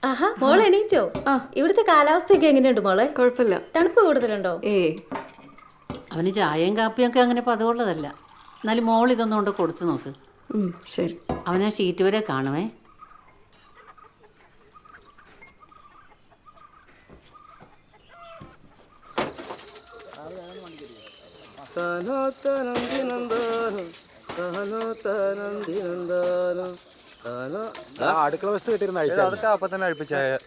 ആഹാ മോളെ എണീറ്റോ? ഇവിടുത്തെ കാലാവസ്ഥയൊക്കെ എങ്ങനെയുണ്ട് മോളെ? കുഴപ്പമില്ല. തണുപ്പ് കൂടുതലുണ്ടോ? അവന് ചായയും കാപ്പിയൊക്കെ അങ്ങനെ പതിവുള്ളതല്ല. എന്നാലും മോൾ ഇതൊന്നും കൊണ്ട് കൊടുത്തു നോക്ക്. ശരി. അവനാ ഷീറ്റ് വരെ കാണുമേ. അടുക്കള വസ്തു കിട്ടിയിരുന്ന അതൊക്കെ അപ്പൊ തന്നെ അഴിപ്പിച്ചായ.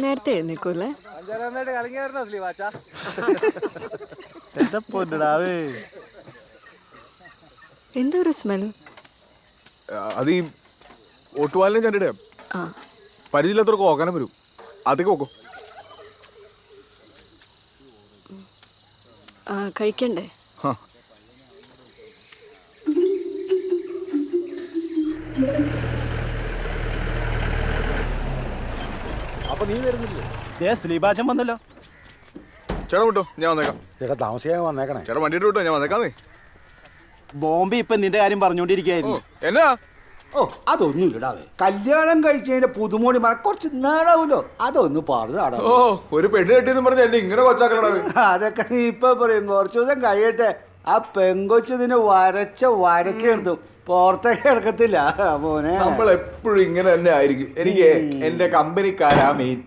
നേരത്തെ എഴുന്നേക്കൂല്ലേ? എന്താ ഒരു സ്മെൽ? അത് ഈ ഒട്ടുപാലിനെ ചണ്ടിട പരിചയമില്ലാത്തവർക്ക് ഓക്കാനം വരും. അതൊക്കെ ഓക്കോ. കഴിക്കണ്ടേ? അപ്പൊ നീ വരുന്നില്ലേ? സ്ലീപാച്ചൻ വന്നല്ലോ. ചേട്ടാ വിട്ടോ, ഞാൻ വന്നേക്കാം. ചേട്ടാ താമസിയാൻ വന്നേക്കണേ. ചേട്ടാ വണ്ടിയിട്ട് വിട്ടോ, ഞാൻ വന്നേക്കാന്നേ. ബോംബെ ഇപ്പൊ നിന്റെ കാര്യം പറഞ്ഞോണ്ടിരിക്കായിരുന്നു. എന്നാ? ഓ അതൊന്നും ഇടാവേ. കല്യാണം കഴിച്ചതിന്റെ പുതുമോണി മറ കുറച്ച് നാടാവൂലോ, അതൊന്ന് പറഞ്ഞു. ഓ ഒരു പെണ്ണ് കെട്ടിയെന്ന് പറഞ്ഞ എന്നെ ഇങ്ങനെ കൊച്ചാക്കണേ. അതൊക്കെ നീ ഇപ്പൊ പറയും, കുറച്ചു ദിവസം കഴിയട്ടെ. ആ പെങ്കൊച്ചതിന് വരച്ച വരക്കെടുത്തു പുറത്തേക്ക് എടുക്കത്തില്ല മോനെ. നമ്മൾ എപ്പോഴും ഇങ്ങനെ തന്നെ ആയിരിക്കും. എനിക്ക് എന്റെ കമ്പനിക്കാരാ മെയിൻ.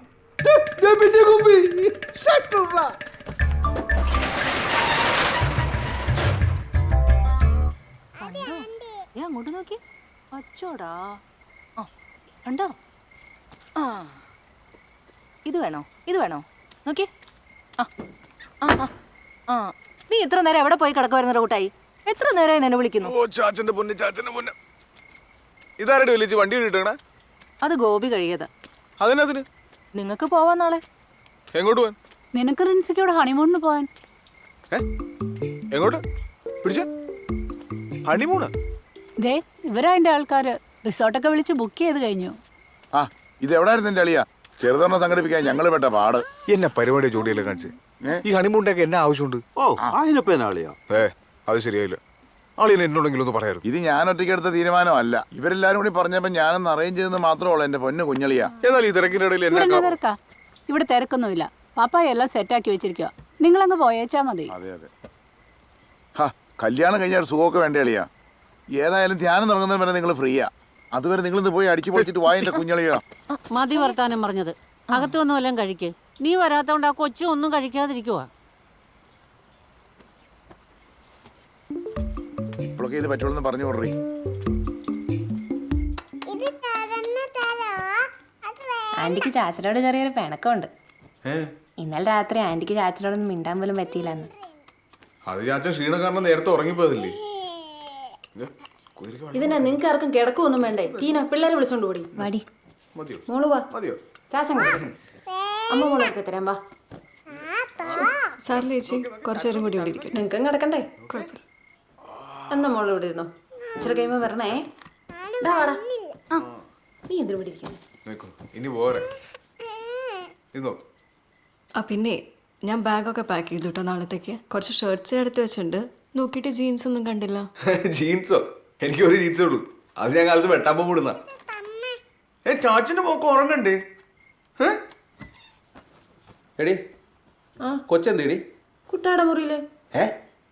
അങ്ങോട്ട് നോക്കി അച്ചോടാ. കണ്ടോ? ആ ഇത് വേണോ? ഇത് വേണോ? നോക്കി. നീ ഇത്ര നേരം എവിടെ പോയി കിടക്കുവായിരുന്നോ കൂട്ടായി? എത്ര നേരമായി നിന്നെ വിളിക്കുന്നു? ഓ ചാച്ചന്റെ പൊന്ന്, ചാച്ചന്റെ പൊന്ന്. ഇതാരുടെ വിളിച്ച് വണ്ടി കിട്ടണ? അത് ഗോപി കഴിയതാ. അതിനതിന് നിങ്ങക്ക് പോവാൻ നാളെ. എങ്ങോട്ട് പോവാൻ? നിനക്ക് റിൻസിക്കോട് ഹണിമൂണിന് പോവാൻ. എങ്ങോട്ട് പിടിച്ച ഹണിമൂണ്? ദേ ഇവരാ എന്റെ ആൾക്കാര്. റിസോർട്ടൊക്കെ വിളിച്ച് ബുക്ക് ചെയ്ത് കഴിഞ്ഞു. ആ ഇത് എവിടായിരുന്നു എന്റെ അളിയാ? ചെറുതൊരെണ്ണം സംഘടിപ്പിക്കാൻ ഞങ്ങള് പെട്ട പാട്. എന്നെ പരിപാടി ജോഡിയല്ലേ കാണിച്ച്. ഈ ഹണിമൂണിന്റെ എന്നാ ആവശ്യമുണ്ട്? ഓ അതിനിപ്പോ എന്നാളിയാ? അത് ശരിയായില്ല. ആളിനെ എന്നോടെങ്കിലും ഒന്ന് പറയാറ്. ഇത് ഞാൻ ഒറ്റയ്ക്ക് എടുത്ത തീരുമാനമല്ല. ഇവരെല്ലാരും കൂടി പറഞ്ഞപ്പോ ഞാനൊന്ന് അറേഞ്ച് ചെയ്തെന്ന് മാത്രമേ ഉള്ളൂ എന്റെ പൊന്നു കുഞ്ഞളിയാ. എന്നാൽ ഈ തിരക്കിന്റെ ഇടയിൽ തിരക്കാ? ഇവിടെ തിരക്കൊന്നുമില്ല. പാപ്പായ എല്ലാം സെറ്റാക്കി വെച്ചിരിക്കുക. നിങ്ങളങ്ങ് പോയേച്ചാ മതി. അതെ അതെ. ഹാ കല്യാണം കഴിഞ്ഞാൽ ഒരു സുഖമൊക്കെ വേണ്ട അളിയാ. ഏതായാലും ധ്യാനം തുടങ്ങുന്നതിന് വരെ നിങ്ങൾ ഫ്രീയാ. അതുവരെ നിങ്ങളിന്ന് പോയി അടിച്ചു പൊളിച്ചിട്ട് വാ എന്റെ കുഞ്ഞളിയാ. മതി വർത്താനം പറഞ്ഞത്. അകത്തൊന്നും എല്ലാം കഴിക്ക്. നീ വരാത്തോണ്ട് ആ കൊച്ചു ഒന്നും കഴിക്കാതിരിക്കുവാ. ഇപ്പോഴൊക്കെ ഇത് പറ്റുള്ളൂ പറഞ്ഞു കൊടുറി. ആന്റിക്ക് ചാച്ചനോട് ചെറിയൊരു പിണക്കമുണ്ട്. ഇന്നലെ രാത്രി ആന്റിക്ക് ചാച്ചനോടൊന്നും മിണ്ടാൻ പോലും പറ്റിയില്ലെന്ന്. അത് ചാച്ചൻ ക്ഷീണം കാരണം നേരത്തെ ഉറങ്ങിപ്പോയതല്ലേ. ഇതിനാ നിങ്ങക്ക് ആർക്കും കിടക്കൊന്നും വേണ്ടേ? ടീന പിള്ളേരെ വിളിച്ചോണ്ട് കൂടി വാടി. മോള് വാ. മതിയോ? ചാച്ചൻ അമ്മ മോളെ എടുത്ത് തരാം. വാ. സാറിലെ ചേച്ചി കുറച്ചു നേരം കൂടി ഇവിടെ ഇരിക്കട്ടെ. നിങ്ങൾക്കും കിടക്കണ്ടേ? കുഴപ്പമില്ല. എന്നാ മോള് ഇവിടെ ഇരുന്നോ. ഇച്ചിരി കഴിയുമ്പോ വരണേ. വാടാ. നീ എന്തിനു ഇവിടെ ഇരിക്കുന്നു? ഇനി പോരെ. പിന്നെ ഞാൻ ബാഗൊക്കെ പാക്ക് ചെയ്തു കേട്ടോ നാളത്തേക്ക്. കുറച്ച് ഷർട്ട്സ് എടുത്ത് വെച്ചിട്ടുണ്ട്. നോക്കിയിട്ട് ജീൻസ് ഒന്നും കണ്ടില്ല. ജീൻസോ? എനിക്കൊരു ജീൻസേ ഉള്ളൂ. അത് ഞാൻ കാലത്ത് വെട്ടാൻ പോകുന്ന. ചാച്ചന്റെ പോക്ക് ഉറങ്ങണ്ടേ? എടി കൊച്ചെന്തേടി? കുട്ടായുടെ മുറിയില്.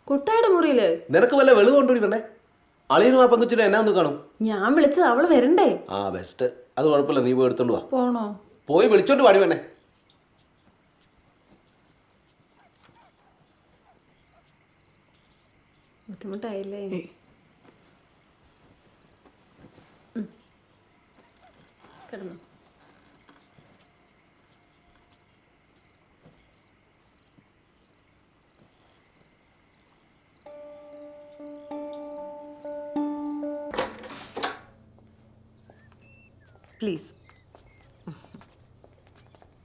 കുട്ടായുടെ മുറിയില് നിനക്ക് വല്ല വെളു കൊണ്ടുപോയിട്ടേ അളിയനും ആ പെങ്കുച്ചിനും എന്നാ ഒന്ന് കാണും. ഞാൻ വിളിച്ചത് അവള് വരണ്ടേ? ആ ബെസ്റ്റ്. അത് കുഴപ്പമില്ല, നീ പോയി എടുത്തോണ്ട് വാ. പോണോ? പോയി വിളിച്ചോണ്ട് പാടി വേണേ. ബുദ്ധിമുട്ടായില്ലേ? കിടന്നു. Please.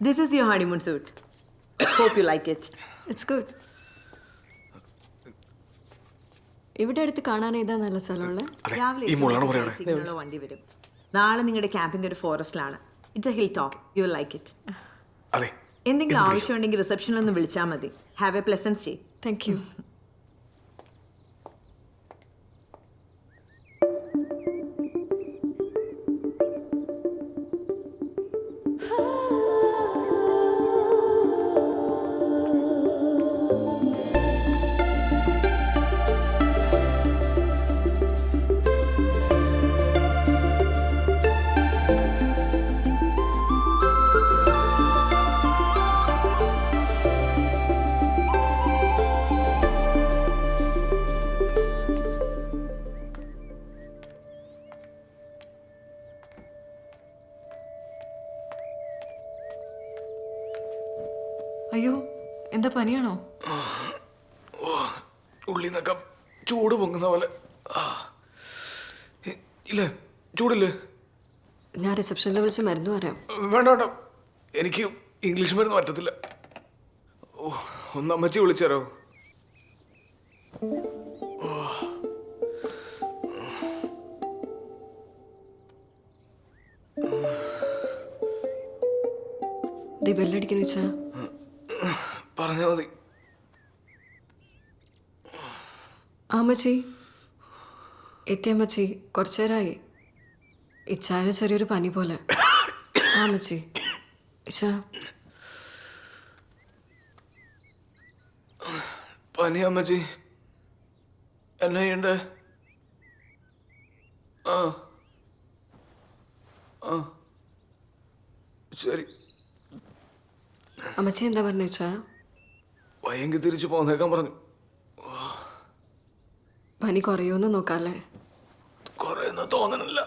This is your honeymoon suit. Hope you like it. It's good. ഇവിടെ അടുത്ത് കാണാൻ ഏതാ നല്ല സ്ഥലമുള്ള? രാവിലെ വണ്ടി വരും. നാളെ നിങ്ങളുടെ ക്യാമ്പിംഗ് ഒരു ഫോറസ്റ്റിലാണ്. It's a hill top. You will like it. എന്തെങ്കിലും ആവശ്യമുണ്ടെങ്കിൽ റിസപ്ഷനിൽ ഒന്ന് വിളിച്ചാൽ മതി. Have a pleasant stay. Thank you. അയ്യോ എന്താ പനിയാണോ? ഉള്ളിന്നൊക്കെ ചൂട് പൊങ്ങുന്ന പോലെ. ഇല്ലേ, ചൂടില്ലേ? ഞാൻ റിസപ്ഷനിൽ വിളിച്ച് മരുന്ന് പറയാം. വേണ്ട വേണ്ട, എനിക്ക് ഇംഗ്ലീഷ് മരുന്ന് പറ്റത്തില്ല. ഒന്ന് അമ്മച്ചി വിളിച്ചു തരാമോ? ബെല്ലടിക്കുന്ന വെച്ചാ പറഞ്ഞാ മതി. അമ്മച്ചി എത്തിയമ്മച്ചി, കുറച്ചു നേരമായി. ഇച്ചാന് ചെറിയൊരു പനി പോലെ. അമ്മച്ചി ഇച്ചാ പനി അമ്മച്ചി, എന്നാ ചെയ്യണ്ടേ? ആ ആ ശരി. അമ്മച്ചി എന്താ പറഞ്ഞേച്ചാ? വയ്യെങ്കിൽ തിരിച്ചു പോന്നേക്കാൻ പറഞ്ഞു. പനി കുറയുമെന്ന് നോക്കാല്ലേ? കുറേന്ന് തോന്നണില്ല.